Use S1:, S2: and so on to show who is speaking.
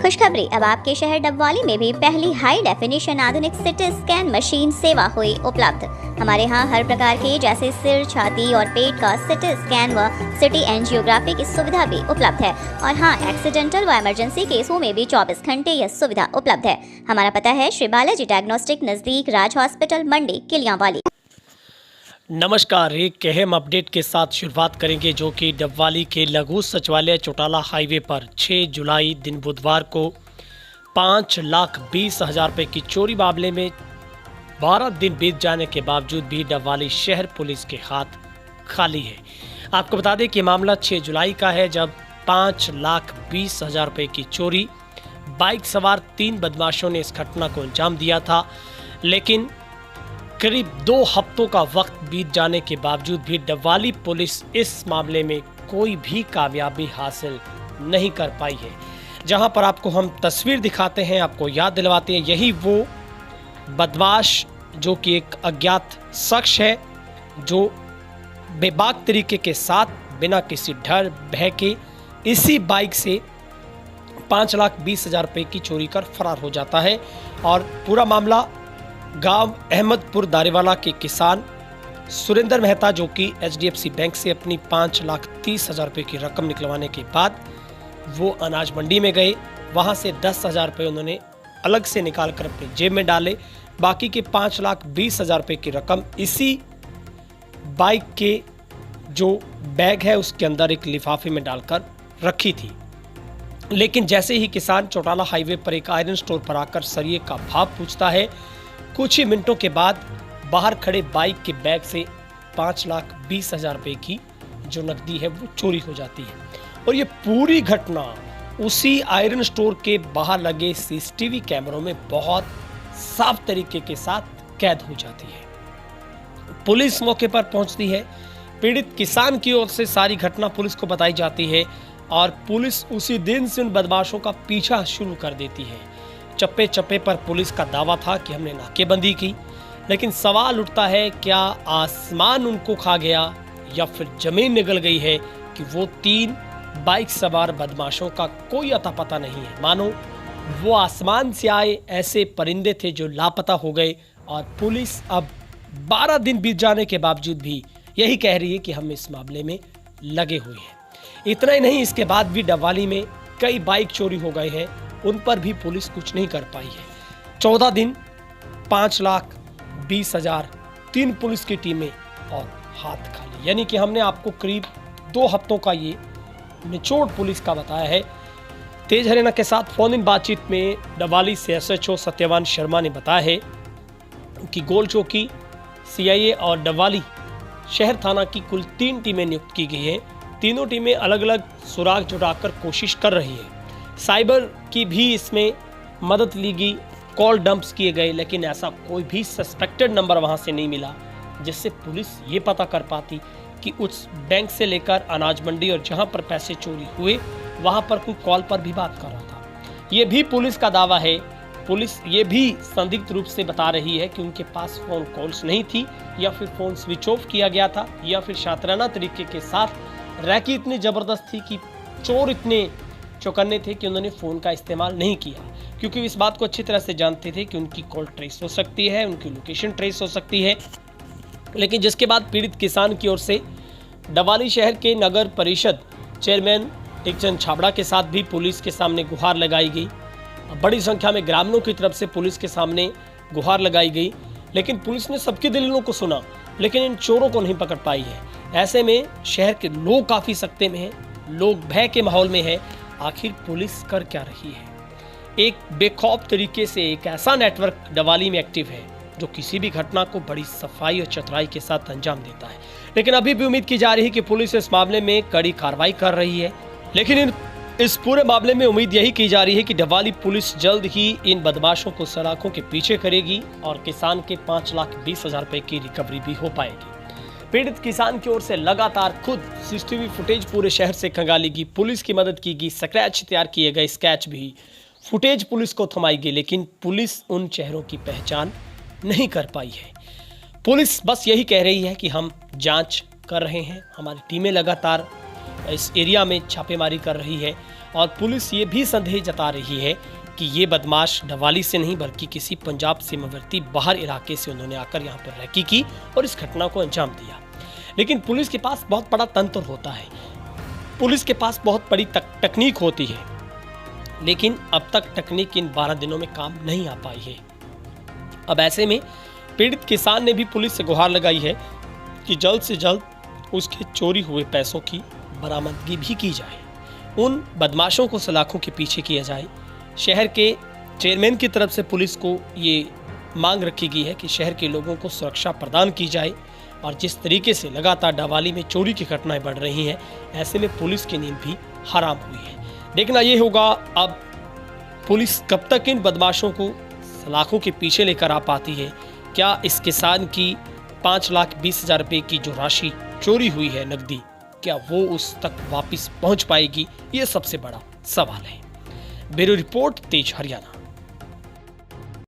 S1: खुशखबरी, अब आपके शहर डबवाली में भी पहली हाई डेफिनेशन आधुनिक सिटी स्कैन मशीन सेवा हुई उपलब्ध। हमारे यहाँ हर प्रकार के जैसे सिर, छाती और पेट का सिटी स्कैन व सिटी एंजियोग्राफी की सुविधा भी उपलब्ध है। और हाँ, एक्सीडेंटल व इमरजेंसी केसों में भी 24 घंटे यह सुविधा उपलब्ध है। हमारा पता है श्री बालाजी डायग्नोस्टिक, नजदीक राज हॉस्पिटल, मंडी, किलियांवाली।
S2: नमस्कार, एक अहम अपडेट के साथ शुरुआत करेंगे जो कि डबवाली के लघु सचिवालय चौटाला हाईवे पर 6 जुलाई दिन बुधवार को 5,20,000 रुपये की चोरी मामले में 12 दिन बीत जाने के बावजूद भी डबवाली शहर पुलिस के हाथ खाली है। आपको बता दें कि मामला 6 जुलाई का है, जब 5,20,000 रुपये की चोरी बाइक सवार 3 बदमाशों ने इस घटना को अंजाम दिया था। लेकिन करीब 2 हफ्तों का वक्त बीत जाने के बावजूद भी डबवाली पुलिस इस मामले में कोई भी कामयाबी हासिल नहीं कर पाई है। जहां पर आपको हम तस्वीर दिखाते हैं, आपको याद दिलवाते हैं, यही वो बदमाश जो कि एक अज्ञात शख्स है जो बेबाक तरीके के साथ बिना किसी डर भय के इसी बाइक से 5,20,000 रुपये की चोरी कर फरार हो जाता है। और पूरा मामला गांव अहमदपुर दारेवाला के किसान सुरेंद्र मेहता, जो कि HDFC बैंक से अपनी 5,30,000 रुपये की रकम निकलवाने के बाद वो अनाज मंडी में गए। वहां से 10,000 रुपये उन्होंने अलग से निकाल कर अपनी जेब में डाले। बाकी के 5,20,000 रुपये की रकम इसी बाइक के जो बैग है उसके अंदर एक लिफाफे में डालकर रखी थी। लेकिन जैसे ही किसान चौटाला हाईवे पर एक आयरन स्टोर पर आकर सरिये का भाव पूछता है, कुछ ही मिनटों के बाद बाहर खड़े बाइक के बैग से 5,20,000 रुपये की जो नकदी है वो चोरी हो जाती है। और ये पूरी घटना उसी आयरन स्टोर के बाहर लगे CCTV कैमरों में बहुत साफ तरीके के साथ कैद हो जाती है। पुलिस मौके पर पहुंचती है। पीड़ित किसान की ओर से सारी घटना पुलिस को बताई जाती है और पुलिस उसी दिन से उन बदमाशों का पीछा शुरू कर देती है। चप्पे चप्पे पर पुलिस का दावा था कि हमने नाकेबंदी की, लेकिन सवाल उठता है, क्या आसमान उनको खा गया या फिर जमीन निगल गई है कि वो 3 बाइक सवार बदमाशों का कोई अता पता नहीं है। मानो वो आसमान से आए ऐसे परिंदे थे जो लापता हो गए। और पुलिस अब 12 दिन बीत जाने के बावजूद भी यही कह रही है कि हम इस मामले में लगे हुए हैं। इतना ही नहीं, इसके बाद भी डबवाली में कई बाइक चोरी हो गए हैं, उन पर भी पुलिस कुछ नहीं कर पाई है। 14 दिन 5,20,000, 3 पुलिस की टीमें और हाथ खाली। यानी कि हमने आपको करीब 2 हफ्तों का ये निचोड़ पुलिस का बताया है। तेज हरियाणा के साथ फोन इन बातचीत में डबवाली से SHO सत्यवान शर्मा ने बताया है कि गोल चौकी, CIA और डबवाली शहर थाना की कुल 3 टीमें नियुक्त की गई हैं। तीनों टीमें अलग अलग सुराग जुटाकर कोशिश कर रही है। साइबर की भी इसमें मदद ली गई, कॉल डंप्स किए गए, लेकिन ऐसा कोई भी सस्पेक्टेड नंबर वहां से नहीं मिला जिससे पुलिस ये पता कर पाती कि उस बैंक से लेकर अनाज मंडी और जहां पर पैसे चोरी हुए वहां पर कोई कॉल पर भी बात कर रहा था। ये भी पुलिस का दावा है। पुलिस ये भी संदिग्ध रूप से बता रही है कि उनके पास फोन कॉल्स नहीं थी, या फिर फोन स्विच ऑफ किया गया था, या फिर शातिराना तरीके के साथ रैकी इतनी जबरदस्त थी कि चोर इतने चौकन्ने थे कि उन्होंने फ़ोन का इस्तेमाल नहीं किया, क्योंकि इस बात को अच्छी तरह से जानते थे कि उनकी कॉल ट्रेस हो सकती है, उनकी लोकेशन ट्रेस हो सकती है। लेकिन जिसके बाद पीड़ित किसान की ओर से डबवाली शहर के नगर परिषद चेयरमैन टिकचंद छाबड़ा के साथ भी पुलिस के सामने गुहार लगाई गई। बड़ी संख्या में ग्रामीणों की तरफ से पुलिस के सामने गुहार लगाई गई, लेकिन पुलिस ने सबकी दलीलों को सुना, लेकिन इन चोरों को नहीं पकड़ पाई है। ऐसे में शहर के लोग काफ़ी सख्ते में हैं, लोग भय के माहौल में हैं। आखिर पुलिस कर क्या रही है? एक बेखौफ तरीके से एक ऐसा नेटवर्क डबवाली में एक्टिव है जो किसी भी घटना को बड़ी सफाई और चतुराई के साथ अंजाम देता है। लेकिन अभी भी उम्मीद की जा रही है कि पुलिस इस मामले में कड़ी कार्रवाई कर रही है। लेकिन इस पूरे मामले में उम्मीद यही की जा रही है कि डबवाली पुलिस जल्द ही इन बदमाशों को सलाखों के पीछे करेगी और किसान के 5,20,000 रुपये की रिकवरी भी हो पाएगी। पीड़ित किसान की ओर से लगातार खुद CCTV फुटेज पूरे शहर से खंगाली गई, पुलिस की मदद की गई, स्क्रैच तैयार किए गए, स्केच भी फुटेज पुलिस को थमाई गई, लेकिन पुलिस उन चेहरों की पहचान नहीं कर पाई है। पुलिस बस यही कह रही है कि हम जांच कर रहे हैं, हमारी टीमें लगातार इस एरिया में छापेमारी कर रही है और पुलिस ये भी संदेह जता रही है कि ये बदमाश डवाली से नहीं बल्कि किसी पंजाब सीमावर्ती बाहर इलाके से उन्होंने आकर यहाँ पर रैकी की और इस घटना को अंजाम दिया। लेकिन पुलिस के पास बहुत बड़ा तंत्र होता है, पुलिस के पास बहुत बड़ी तकनीक होती है, लेकिन अब तक तकनीक इन 12 दिनों में काम नहीं आ पाई है। अब ऐसे में पीड़ित किसान ने भी पुलिस से गुहार लगाई है कि जल्द से जल्द उसके चोरी हुए पैसों की बरामदगी भी की जाए, उन बदमाशों को सलाखों के पीछे किया जाए। शहर के चेयरमैन की तरफ से पुलिस को ये मांग रखी गई है कि शहर के लोगों को सुरक्षा प्रदान की जाए और जिस तरीके से लगातार डवाली में चोरी की घटनाएं बढ़ रही हैं, ऐसे में पुलिस की नींद भी हराम हुई है। देखना ये होगा अब पुलिस कब तक इन बदमाशों को सलाखों के पीछे लेकर आ पाती है। क्या इस किसान की 5,20,000 रुपये की जो राशि चोरी हुई है नकदी, क्या वो उस तक वापस पहुंच पाएगी? ये सबसे बड़ा सवाल है। ब्यूरो रिपोर्ट, तेज हरियाणा।